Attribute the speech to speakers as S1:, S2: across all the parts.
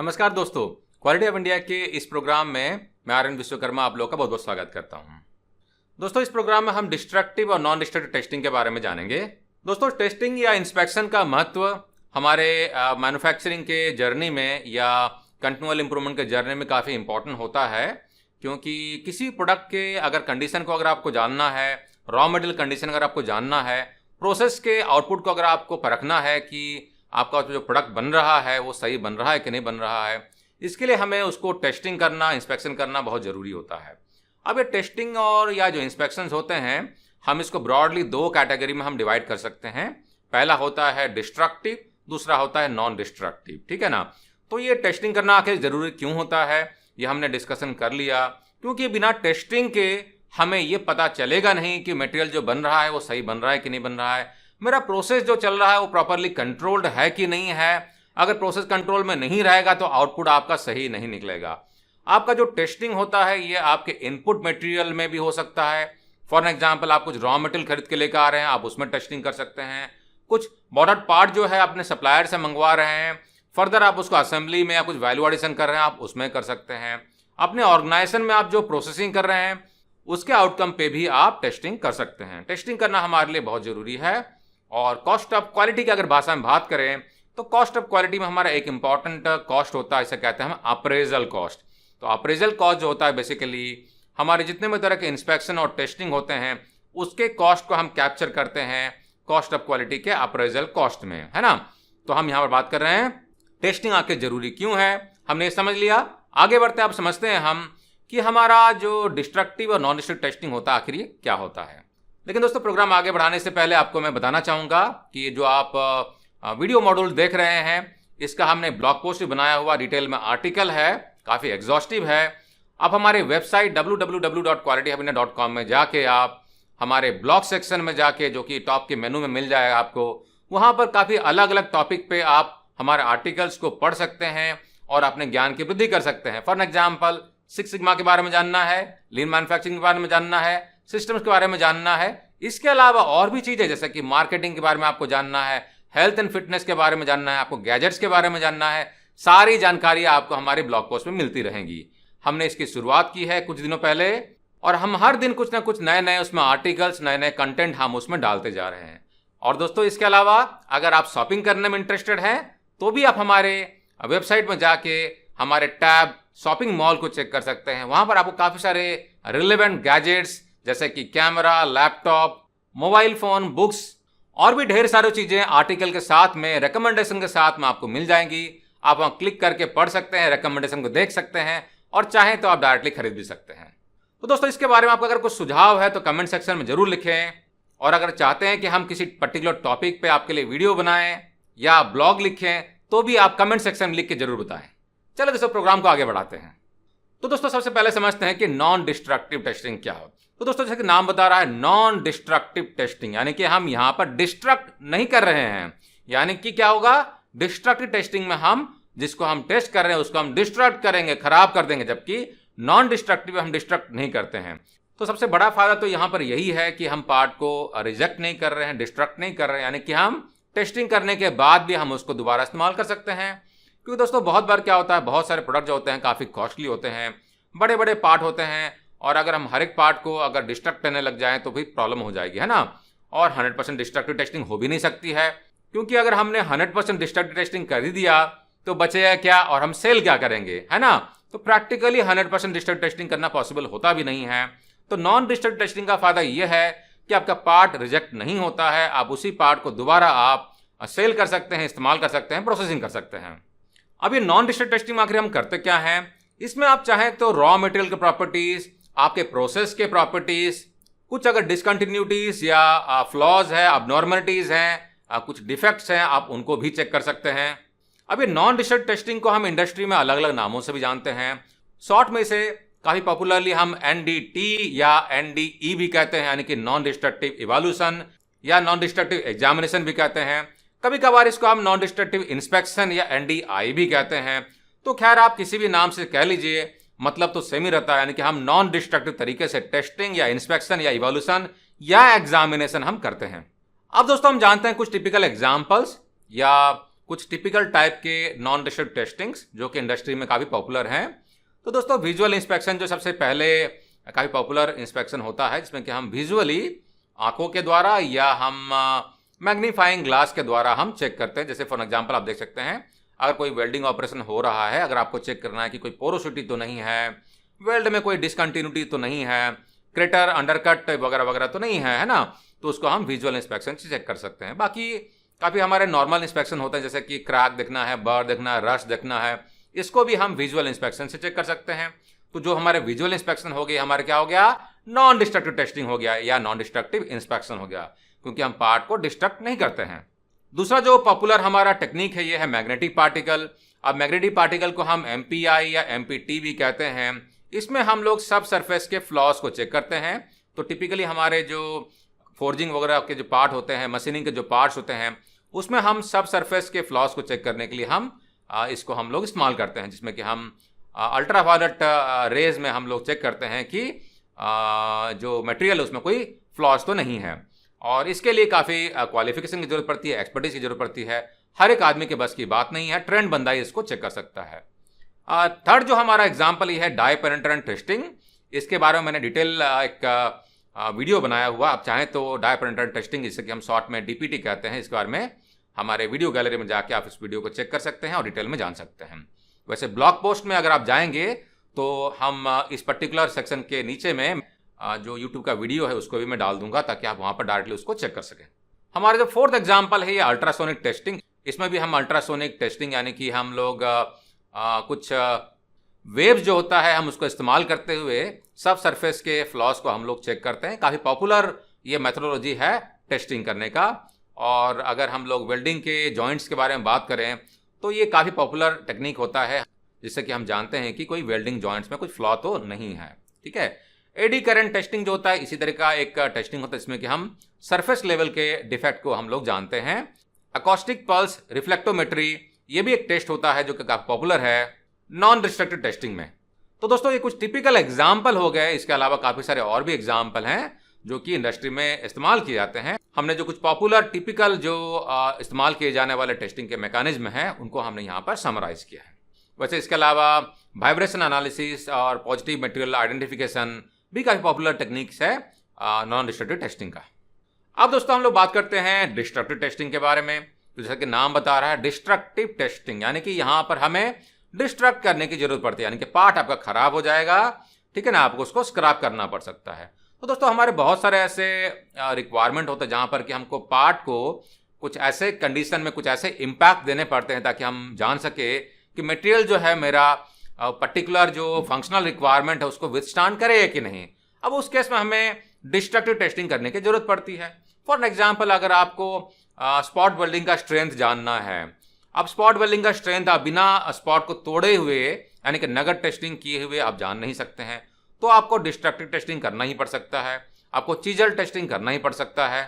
S1: नमस्कार दोस्तों, quality of India के इस प्रोग्राम में मैं आर्यन विश्वकर्मा आप लोगों का बहुत बहुत स्वागत करता हूं। दोस्तों, इस प्रोग्राम में हम डिस्ट्रक्टिव और नॉन डिस्ट्रक्टिव टेस्टिंग के बारे में जानेंगे। दोस्तों, टेस्टिंग या इंस्पेक्शन का महत्व हमारे मैन्युफैक्चरिंग के जर्नी में या कंटिन्यूअल इंप्रूवमेंट के जर्नी में काफ़ी इंपॉर्टेंट होता है, क्योंकि किसी प्रोडक्ट के अगर कंडीशन को अगर आपको जानना है, रॉ मटेरियल कंडीशन अगर आपको जानना है, प्रोसेस के आउटपुट को अगर आपको परखना है कि आपका जो प्रोडक्ट बन रहा है वो सही बन रहा है कि नहीं बन रहा है, इसके लिए हमें उसको टेस्टिंग करना, इंस्पेक्शन करना बहुत ज़रूरी होता है। अब ये टेस्टिंग और या जो इंस्पेक्शंस होते हैं, हम इसको ब्रॉडली दो कैटेगरी में हम डिवाइड कर सकते हैं। पहला होता है डिस्ट्रक्टिव, दूसरा होता है नॉन डिस्ट्रक्टिव। ठीक है ना। तो ये टेस्टिंग करना आखिर ज़रूरी क्यों होता है, ये हमने डिस्कशन कर लिया। क्योंकि बिना टेस्टिंग के हमें ये पता चलेगा नहीं कि मटेरियल जो बन रहा है वो सही बन रहा है कि नहीं बन रहा है, मेरा प्रोसेस जो चल रहा है वो प्रॉपरली कंट्रोल्ड है कि नहीं है। अगर प्रोसेस कंट्रोल में नहीं रहेगा तो आउटपुट आपका सही नहीं निकलेगा। आपका जो टेस्टिंग होता है ये आपके इनपुट मटेरियल में भी हो सकता है। फॉर एग्जांपल, आप कुछ रॉ मटेरियल खरीद के लेकर आ रहे हैं, आप उसमें टेस्टिंग कर सकते हैं। कुछ बॉर्डर्ड पार्ट जो है अपने सप्लायर से मंगवा रहे हैं, फर्दर आप उसको असेंबली में या कुछ वैल्यू एडिशन कर रहे हैं, आप उसमें कर सकते हैं। अपने ऑर्गेनाइजेशन में आप जो प्रोसेसिंग कर रहे हैं उसके आउटकम पे भी आप टेस्टिंग कर सकते हैं। टेस्टिंग करना हमारे लिए बहुत ज़रूरी है। और कॉस्ट ऑफ क्वालिटी की अगर भाषा में बात करें तो कॉस्ट ऑफ क्वालिटी में हमारा एक इंपॉर्टेंट कॉस्ट होता है, इसे कहते हैं हम अप्रेजल कॉस्ट। तो अप्रेजल कॉस्ट जो होता है बेसिकली हमारे जितने भी तरह के इंस्पेक्शन और टेस्टिंग होते हैं उसके कॉस्ट को हम कैप्चर करते हैं कॉस्ट ऑफ क्वालिटी के अप्रेजल कॉस्ट में, है ना। तो हम यहाँ पर बात कर रहे हैं टेस्टिंग आखिर जरूरी क्यों है, हमने ये समझ लिया। आगे बढ़ते आप समझते हैं हम कि हमारा जो डिस्ट्रक्टिव और नॉन डिस्ट्रक्टिव टेस्टिंग होता है आखिर ये क्या होता है। लेकिन दोस्तों, प्रोग्राम आगे बढ़ाने से पहले आपको मैं बताना चाहूँगा कि जो आप वीडियो मॉड्यूल देख रहे हैं इसका हमने ब्लॉग पोस्ट भी बनाया हुआ, डिटेल में आर्टिकल है, काफ़ी एग्जॉस्टिव है। आप हमारे वेबसाइट www.qualityofindia.com में जाके आप हमारे ब्लॉग सेक्शन में जाके, जो कि टॉप के मेनू में मिल जाएगा आपको, वहाँ पर काफ़ी अलग अलग टॉपिक पे आप हमारे आर्टिकल्स को पढ़ सकते हैं और अपने ज्ञान की वृद्धि कर सकते हैं। फॉर एग्जाम्पल, सिक्स सिग्मा के बारे में जानना है, लीन मैन्युफैक्चरिंग के बारे में जानना है, सिस्टम्स के बारे में जानना है। इसके अलावा और भी चीज़ें जैसे कि मार्केटिंग के बारे में आपको जानना है, हेल्थ एंड फिटनेस के बारे में जानना है, आपको गैजेट्स के बारे में जानना है, सारी जानकारी आपको हमारे ब्लॉग पोस्ट में मिलती रहेंगी। हमने इसकी शुरुआत की है कुछ दिनों पहले और हम हर दिन कुछ ना कुछ नए नए उसमें आर्टिकल्स, नए नए कंटेंट हम उसमें डालते जा रहे हैं। और दोस्तों, इसके अलावा अगर आप शॉपिंग करने में इंटरेस्टेड हैं तो भी आप हमारे वेबसाइट में जाके हमारे टैब शॉपिंग मॉल को चेक कर सकते हैं। वहाँ पर आपको काफ़ी सारे रिलेवेंट गैजेट्स जैसे कि camera, laptop, mobile phone, books और भी ढेर सारी चीज़ें आर्टिकल के साथ में, रिकमेंडेशन के साथ में आपको मिल जाएंगी। आप वहाँ क्लिक करके पढ़ सकते हैं, रिकमेंडेशन को देख सकते हैं और चाहें तो आप डायरेक्टली खरीद भी सकते हैं। तो दोस्तों, इसके बारे में आपका अगर कुछ सुझाव है तो कमेंट सेक्शन में ज़रूर लिखें। और अगर चाहते हैं कि हम किसी पर्टिकुलर टॉपिक पर आपके लिए वीडियो बनाएं या ब्लॉग लिखें तो भी आप कमेंट सेक्शन में लिख के जरूर बताएं। चलो दोस्तों, प्रोग्राम को आगे बढ़ाते हैं। तो दोस्तों, सबसे पहले समझते हैं कि नॉन डिस्ट्रक्टिव टेस्टिंग क्या हो। तो दोस्तों, जैसे कि नाम बता रहा है नॉन डिस्ट्रक्टिव टेस्टिंग, यानी कि हम यहाँ पर डिस्ट्रक्ट नहीं कर रहे हैं। यानी कि क्या होगा, डिस्ट्रक्टिव टेस्टिंग में हम जिसको हम टेस्ट कर रहे हैं उसको हम डिस्ट्रक्ट करेंगे, खराब कर देंगे, जबकि नॉन डिस्ट्रक्टिव हम डिस्ट्रक्ट नहीं करते हैं। तो सबसे बड़ा फायदा तो यहाँ पर यही है कि हम पार्ट को रिजेक्ट नहीं कर रहे हैं, डिस्ट्रक्ट नहीं कर रहे हैं, यानी कि हम टेस्टिंग करने के बाद भी हम उसको दोबारा इस्तेमाल कर सकते हैं। क्योंकि दोस्तों, बहुत बार क्या होता है, बहुत सारे प्रोडक्ट जो होते हैं काफ़ी कॉस्टली होते हैं, बड़े बड़े पार्ट होते हैं और अगर हम हर एक पार्ट को अगर डिस्ट्रक्ट करने लग जाएं तो भी प्रॉब्लम हो जाएगी, है ना। और 100% डिस्ट्रक्टिव टेस्टिंग हो भी नहीं सकती है, क्योंकि अगर हमने 100% डिस्ट्रक्टिव टेस्टिंग कर ही दिया तो बचेगा क्या और हम सेल क्या करेंगे, है ना। तो प्रैक्टिकली 100% डिस्ट्रक्टिव टेस्टिंग करना पॉसिबल होता भी नहीं है। तो नॉन डिस्ट्रक्टिव टेस्टिंग का फायदा यह है कि आपका पार्ट रिजेक्ट नहीं होता है, आप उसी पार्ट को दोबारा आप सेल कर सकते हैं, इस्तेमाल कर सकते हैं, प्रोसेसिंग कर सकते हैं। अब ये नॉन डिस्ट्रक्टिव टेस्टिंग में आखिर हम करते क्या हैं, इसमें आप चाहें तो रॉ मटेरियल के प्रॉपर्टीज, आपके प्रोसेस के प्रॉपर्टीज, कुछ अगर डिसकंटिन्यूटीज या फ्लॉज है, अबनॉर्मलिटीज हैं, कुछ डिफेक्ट्स हैं, आप उनको भी चेक कर सकते हैं। अब ये नॉन डिस्ट्रक्टिव टेस्टिंग को हम इंडस्ट्री में अलग अलग नामों से भी जानते हैं। शॉर्ट में इसे काफ़ी पॉपुलरली हम NDT या NDE भी कहते हैं, यानी कि नॉन डिस्ट्रक्टिव इवैल्यूएशन या नॉन डिस्ट्रक्टिव एग्जामिनेशन भी कहते हैं। कभी कभार इसको हम नॉन डिस्ट्रक्टिव इंस्पेक्शन या NDI भी कहते हैं। तो खैर, आप किसी भी नाम से कह लीजिए, मतलब तो सेम ही रहता है, यानी कि हम नॉन डिस्ट्रक्टिव तरीके से टेस्टिंग या इंस्पेक्शन या इवैल्यूएशन या एग्जामिनेशन हम करते हैं। अब दोस्तों, हम जानते हैं कुछ टिपिकल एग्जाम्पल्स या कुछ टिपिकल टाइप के नॉन डिस्ट्रक्टिव टेस्टिंग्स जो कि इंडस्ट्री में काफ़ी पॉपुलर हैं। तो दोस्तों विजुअल इंस्पेक्शन जो सबसे पहले काफ़ी पॉपुलर इंस्पेक्शन होता है, जिसमें कि हम विजुअली आंखों के द्वारा या हम मैग्नीफाइंग ग्लास के द्वारा हम चेक करते हैं। जैसे फॉर एग्जांपल आप देख सकते हैं, अगर कोई वेल्डिंग ऑपरेशन हो रहा है, अगर आपको चेक करना है कि कोई पोरोसिटी तो नहीं है, वेल्ड में कोई डिसकंटिन्यूटी तो नहीं है, क्रेटर अंडरकट वगैरह वगैरह तो नहीं है, है ना, तो उसको हम विजुअल इंस्पेक्शन से चेक कर सकते हैं। बाकी काफ़ी हमारे नॉर्मल इंस्पेक्शन होते हैं, जैसे कि क्रैक देखना है, बर देखना है, रस्ट देखना है, इसको भी हम विजुअल इंस्पेक्शन से चेक कर सकते हैं। तो जो हमारे विजुअल इंस्पेक्शन हो गए, हमारे क्या हो गया, नॉन डिस्ट्रक्टिव टेस्टिंग हो गया या नॉन डिस्ट्रक्टिव इंस्पेक्शन हो गया, क्योंकि हम पार्ट को डिस्ट्रक्ट नहीं करते हैं। दूसरा जो पॉपुलर हमारा टेक्निक है, ये है मैग्नेटिक पार्टिकल। अब मैग्नेटिक पार्टिकल को हम MPI या MPT भी कहते हैं। इसमें हम लोग सब सरफेस के फ्लॉस को चेक करते हैं। तो टिपिकली हमारे जो फोर्जिंग वगैरह के जो पार्ट होते हैं, मशीनिंग के जो पार्ट्स होते हैं, उसमें हम सब सरफेस के फ्लॉस को चेक करने के लिए हम इसको हम लोग इस्तेमाल करते हैं, जिसमें कि हम अल्ट्रावायलेट रेज में हम लोग चेक करते हैं कि जो मटेरियल है उसमें कोई फ्लॉस तो नहीं है। और इसके लिए काफ़ी क्वालिफिकेशन की जरूरत पड़ती है, एक्सपर्टीज की जरूरत पड़ती है। हर एक आदमी के बस की बात नहीं है, ट्रेंड बंदा ही इसको चेक कर सकता है। थर्ड जो हमारा एग्जाम्पल ये है डाई पेनिट्रेंट टेस्टिंग। इसके बारे में मैंने डिटेल एक वीडियो बनाया हुआ, आप चाहें तो डाई पेनिट्रेंट टेस्टिंग, जिसे कि हम शॉर्ट में DPT कहते हैं, इसके बारे में हमारे वीडियो गैलरी में जाके आप इस वीडियो को चेक कर सकते हैं और डिटेल में जान सकते हैं। वैसे ब्लॉग पोस्ट में अगर आप जाएंगे तो हम इस पर्टिकुलर सेक्शन के नीचे में जो यूट्यूब का वीडियो है उसको भी मैं डाल दूंगा, ताकि आप वहां पर डायरेक्टली उसको चेक कर सकें। हमारा जो फोर्थ एग्जाम्पल है ये अल्ट्रासोनिक टेस्टिंग। इसमें भी हम अल्ट्रासोनिक टेस्टिंग यानी कि हम लोग कुछ वेव्स जो होता है हम उसको इस्तेमाल करते हुए सब सरफेस के फ्लॉस को हम लोग चेक करते हैं। काफ़ी पॉपुलर ये मेथोडोलॉजी है टेस्टिंग करने का। और अगर हम लोग वेल्डिंग के जॉइंट्स के बारे में बात करें तो ये काफ़ी पॉपुलर टेक्निक होता है, जिससे कि हम जानते हैं कि कोई वेल्डिंग जॉइंट्स में कोई फ्लॉ तो नहीं है। ठीक है। एडी करंट टेस्टिंग जो होता है इसी तरह का एक टेस्टिंग होता है, इसमें कि हम सरफेस लेवल के डिफेक्ट को हम लोग जानते हैं। अकॉस्टिक पल्स रिफ्लेक्टोमेट्री ये भी एक टेस्ट होता है जो कि काफ़ी पॉपुलर है नॉन डिस्ट्रक्टिव टेस्टिंग में। तो दोस्तों ये कुछ टिपिकल एग्जाम्पल हो गए, इसके अलावा काफ़ी सारे और भी एग्जाम्पल हैं जो कि इंडस्ट्री में इस्तेमाल किए जाते हैं। हमने जो कुछ पॉपुलर टिपिकल जो इस्तेमाल किए जाने वाले टेस्टिंग के मैकेनिज्म हैं उनको हमने यहाँ पर समराइज किया है। वैसे इसके अलावा वाइब्रेशन एनालिसिस और पॉजिटिव मटेरियल आइडेंटिफिकेशन भी काफ़ी पॉपुलर टेक्निक्स है नॉन डिस्ट्रक्टिव टेस्टिंग का। अब दोस्तों हम लोग बात करते हैं डिस्ट्रक्टिव टेस्टिंग के बारे में। तो जैसा कि नाम बता रहा है डिस्ट्रक्टिव टेस्टिंग, यानी कि यहाँ पर हमें डिस्ट्रक्ट करने की जरूरत पड़ती है, यानी कि पार्ट आपका खराब हो जाएगा, ठीक है ना, आपको उसको स्क्रैप करना पड़ सकता है। तो दोस्तों हमारे बहुत सारे ऐसे रिक्वायरमेंट होते हैं जहाँ पर कि हमको पार्ट को कुछ ऐसे कंडीशन में कुछ ऐसे इम्पैक्ट देने पड़ते हैं ताकि हम जान सके कि मटेरियल जो है मेरा पर्टिकुलर जो फंक्शनल रिक्वायरमेंट है उसको विथस्टैंड करेगा कि नहीं। अब उस केस में हमें डिस्ट्रक्टिव टेस्टिंग करने की जरूरत पड़ती है। फॉर एग्जाम्पल अगर आपको स्पॉट वेल्डिंग का स्ट्रेंथ जानना है, अब स्पॉट वेल्डिंग का स्ट्रेंथ आप बिना स्पॉट को तोड़े हुए यानी कि नगद टेस्टिंग किए हुए आप जान नहीं सकते हैं, तो आपको डिस्ट्रक्टिव टेस्टिंग करना ही पड़ सकता है, आपको चीजल टेस्टिंग करना ही पड़ सकता है।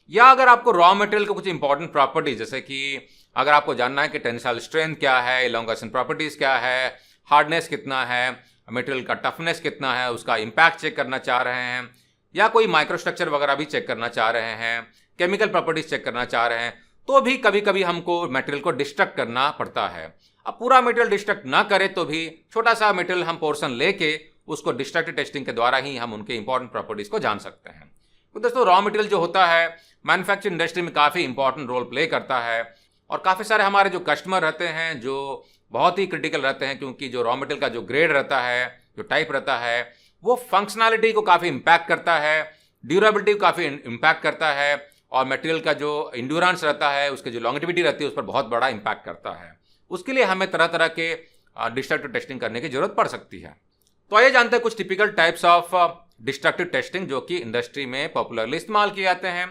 S1: या अगर आपको रॉ मटेरियल के कुछ इंपॉर्टेंट प्रॉपर्टीज, जैसे कि अगर आपको जानना है कि टेंसाइल स्ट्रेंथ क्या है, इलोंगेशन प्रॉपर्टीज क्या है, हार्डनेस कितना है, मटेरियल का टफनेस कितना है, उसका इम्पैक्ट चेक करना चाह रहे हैं, या कोई माइक्रोस्ट्रक्चर वगैरह भी चेक करना चाह रहे हैं, केमिकल प्रॉपर्टीज चेक करना चाह रहे हैं, तो भी कभी कभी हमको मटेरियल को डिस्ट्रक्ट करना पड़ता है। अब पूरा मटेरियल डिस्ट्रक्ट ना करे तो भी छोटा सा मटेरियल हम पोर्शन लेके उसको डिस्ट्रक्टिव टेस्टिंग के द्वारा ही हम उनके इंपॉर्टेंट प्रॉपर्टीज को जान सकते हैं। तो दोस्तों रॉ मटेरियल जो होता है मैन्युफैक्चरिंग इंडस्ट्री में काफ़ी इंपॉर्टेंट रोल प्ले करता है, और काफ़ी सारे हमारे जो कस्टमर रहते हैं जो बहुत ही क्रिटिकल रहते हैं, क्योंकि जो रॉ मटेरियल का जो ग्रेड रहता है, जो टाइप रहता है, वो फंक्शनैलिटी को काफ़ी इम्पैक्ट करता है, ड्यूरेबिलिटी को काफ़ी इम्पैक्ट करता है, और मटेरियल का जो इंड्योरेंस रहता है, उसकी जो लॉन्गेटिविटी रहती है, उस पर बहुत बड़ा इम्पैक्ट करता है। उसके लिए हमें तरह तरह के डिस्ट्रक्टिव टेस्टिंग करने की जरूरत पड़ सकती है। तो आइए जानते हैं कुछ typical types of destructive testing जो कि इंडस्ट्री में पॉपुलरली इस्तेमाल किए जाते हैं।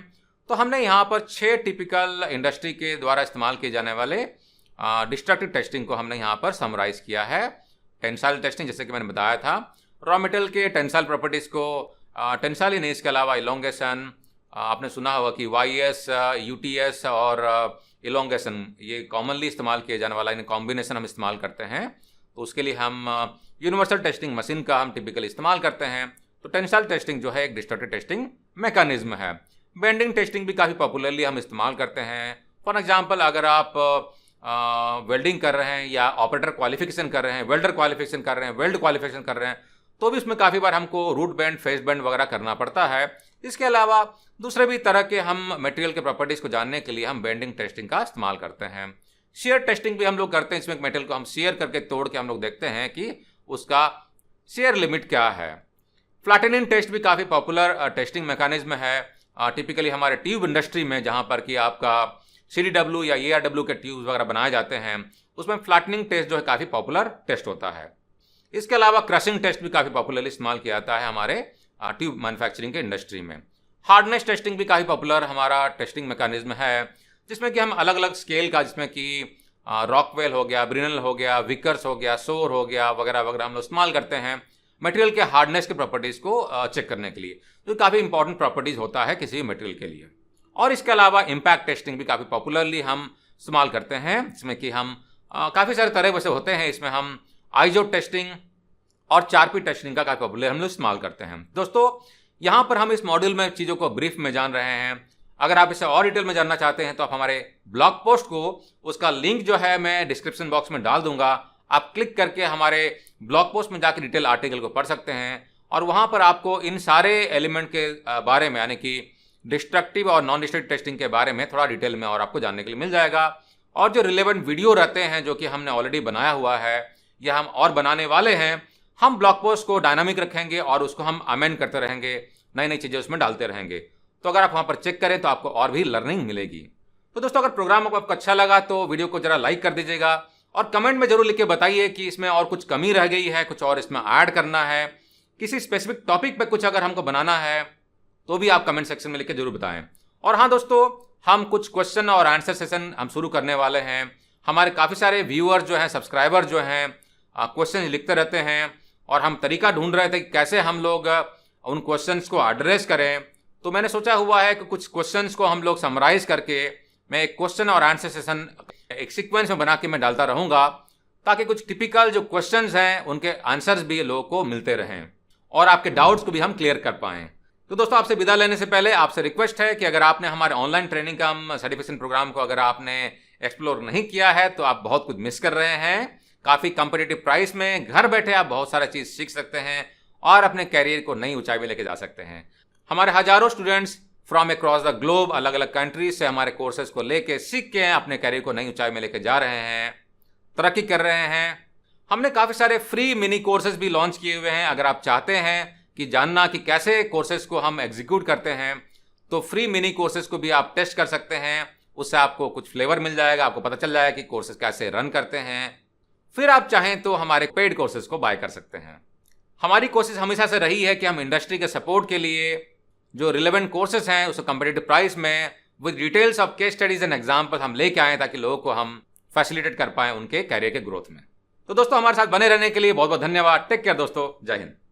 S1: तो हमने यहाँ पर 6 टिपिकल इंडस्ट्री के द्वारा इस्तेमाल किए जाने वाले डिस्ट्रक्टिव टेस्टिंग को हमने यहाँ पर समराइज किया है। टेंसाइल टेस्टिंग, जैसे कि मैंने बताया था, रॉ मटेरियल के टेंसाइल प्रॉपर्टीज़ को टेंसाइल ही नहीं, इसके अलावा इलोंगेशन, आपने सुना होगा कि YS, UTS और इलोंगेशन ये कॉमनली इस्तेमाल किए जाने वाला, इन कॉम्बिनेशन हम इस्तेमाल करते हैं। तो उसके लिए हम यूनिवर्सल टेस्टिंग मशीन का हम टिपिकली इस्तेमाल करते हैं। तो टेंसाइल टेस्टिंग जो है एक डिस्ट्रक्टिव टेस्टिंग मैकेनिज्म है। बेंडिंग टेस्टिंग भी काफ़ी पॉपुलरली हम इस्तेमाल करते हैं। फॉर एग्जांपल अगर आप वेल्डिंग कर रहे हैं या ऑपरेटर क्वालिफिकेशन कर रहे हैं, वेल्डर क्वालिफिकेशन कर रहे हैं, वेल्ड क्वालिफिकेशन कर रहे हैं, तो भी उसमें काफ़ी बार हमको रूट बैंड, फेस बैंड वगैरह करना पड़ता है। इसके अलावा दूसरे भी तरह के हम मटेरियल के प्रॉपर्टीज़ को जानने के लिए हम बेंडिंग टेस्टिंग का इस्तेमाल करते हैं। शेयर टेस्टिंग भी हम लोग करते हैं, इसमें एक मटेरियल को हम शेयर करके तोड़ के हम लोग देखते हैं कि उसका शेयर लिमिट क्या है। फ्लैटनिंग टेस्ट भी काफ़ी पॉपुलर टेस्टिंग मैकेनिज्म है, टिपिकली हमारे ट्यूब इंडस्ट्री में, जहाँ पर कि आपका CDW या ARW के ट्यूब्स वगैरह बनाए जाते हैं, उसमें फ्लैटनिंग टेस्ट जो है काफ़ी पॉपुलर टेस्ट होता है। इसके अलावा क्रशिंग टेस्ट भी काफ़ी पॉपुलरली इस्तेमाल किया जाता है हमारे ट्यूब मैन्युफैक्चरिंग के इंडस्ट्री में। हार्डनेस टेस्टिंग भी काफ़ी पॉपुलर हमारा टेस्टिंग मैकेनिज्म है, जिसमें कि हम अलग अलग स्केल का, जिसमें कि रॉकवेल हो गया, ब्रिनल हो गया, विकर्स हो गया, सोर हो गया वगैरह वगैरह हम लोग इस्तेमाल करते हैं मटेरियल के हार्डनेस के प्रॉपर्टीज़ को चेक करने के लिए, जो काफ़ी इंपॉर्टेंट प्रॉपर्टीज़ होता है किसी मटेरियल के लिए। और इसके अलावा इम्पैक्ट टेस्टिंग भी काफ़ी पॉपुलरली हम इस्तेमाल करते हैं, जिसमें कि हम काफ़ी सारे तरह वैसे होते हैं। इसमें हम आइजो टेस्टिंग और 4P टेस्टिंग का काफ़ी पॉपुलर हम लोग इस्तेमाल करते हैं। दोस्तों, यहाँ पर हम इस मॉड्यूल में चीज़ों को ब्रीफ में जान रहे हैं। अगर आप इसे और डिटेल में जानना चाहते हैं तो आप हमारे ब्लॉग पोस्ट को, उसका लिंक जो है मैं डिस्क्रिप्शन बॉक्स में डाल दूंगा, आप क्लिक करके हमारे ब्लॉग पोस्ट में जाकर डिटेल आर्टिकल को पढ़ सकते हैं और वहाँ पर आपको इन सारे एलिमेंट के बारे में, यानी कि डिस्ट्रक्टिव और नॉन डिस्ट्रक्टिव टेस्टिंग के बारे में थोड़ा डिटेल में और आपको जानने के लिए मिल जाएगा। और जो रिलेवेंट वीडियो रहते हैं जो कि हमने ऑलरेडी बनाया हुआ है या हम और बनाने वाले हैं, हम ब्लॉग पोस्ट को डायनामिक रखेंगे और उसको हम अमेंड करते रहेंगे, नई नई चीज़ें उसमें डालते रहेंगे। तो अगर आप वहाँ पर चेक करें तो आपको और भी लर्निंग मिलेगी। तो दोस्तों, अगर प्रोग्राम आपको अच्छा लगा तो वीडियो को जरा लाइक कर दीजिएगा और कमेंट में जरूर लिख के बताइए कि इसमें और कुछ कमी रह गई है, कुछ और इसमें ऐड करना है, किसी स्पेसिफिक टॉपिक पे कुछ अगर हमको बनाना है तो भी आप कमेंट सेक्शन में लिख के जरूर बताएं। और हाँ दोस्तों, हम कुछ क्वेश्चन और आंसर सेशन हम शुरू करने वाले हैं। हमारे काफ़ी सारे व्यूअर जो हैं, सब्सक्राइबर जो हैं, क्वेश्चन लिखते रहते हैं और हम तरीका ढूंढ रहे थे कि कैसे हम लोग उन क्वेश्चंस को एड्रेस करें। तो मैंने सोचा हुआ है कि कुछ क्वेश्चंस को हम लोग समराइज करके मैं एक क्वेश्चन और आंसर सेशन एक सीक्वेंस में बना के मैं डालता रहूँगा, ताकि कुछ टिपिकल जो क्वेश्चंस हैं उनके आंसर्स भी लोगों को मिलते रहें और आपके डाउट्स को भी हम क्लियर कर पाएँ। तो दोस्तों, आपसे विदा लेने से पहले आपसे रिक्वेस्ट है कि अगर आपने हमारे ऑनलाइन ट्रेनिंग का सर्टिफिकेशन प्रोग्राम को अगर आपने एक्सप्लोर नहीं किया है तो आप बहुत कुछ मिस कर रहे हैं। काफ़ी कम्पिटिटिव प्राइस में घर बैठे आप बहुत सारा चीज़ सीख सकते हैं और अपने कैरियर को नई ऊंचाई में लेके जा सकते हैं। हमारे हजारों students from across the globe, अलग अलग कंट्रीज से हमारे कोर्सेज को लेके सीख के अपने कैरियर को नई ऊंचाई में लेके जा रहे हैं, तरक्की कर रहे हैं। हमने काफ़ी सारे फ्री मिनी कोर्सेज भी लॉन्च किए हुए हैं। अगर आप चाहते हैं कि जानना कि कैसे कोर्सेज को हम एग्जीक्यूट करते हैं तो फ्री मिनी कोर्सेज को भी आप टेस्ट कर सकते हैं। उससे आपको कुछ फ्लेवर मिल जाएगा, आपको पता चल जाएगा कि कोर्सेज कैसे रन करते हैं। फिर आप चाहें तो हमारे पेड कोर्सेज को बाय कर सकते हैं। हमारी कोशिश हमेशा से रही है कि हम इंडस्ट्री के सपोर्ट के लिए जो रिलेवेंट कोर्सेज हैं उसको कम्पिटिटिव प्राइस में with details of case studies and example हम लेके आएँ, ताकि लोगों को हम फैसिलिटेट कर पाएँ उनके कैरियर के ग्रोथ में। तो दोस्तों, हमारे साथ बने रहने के लिए बहुत बहुत धन्यवाद। टेक केयर दोस्तों, जय हिंद।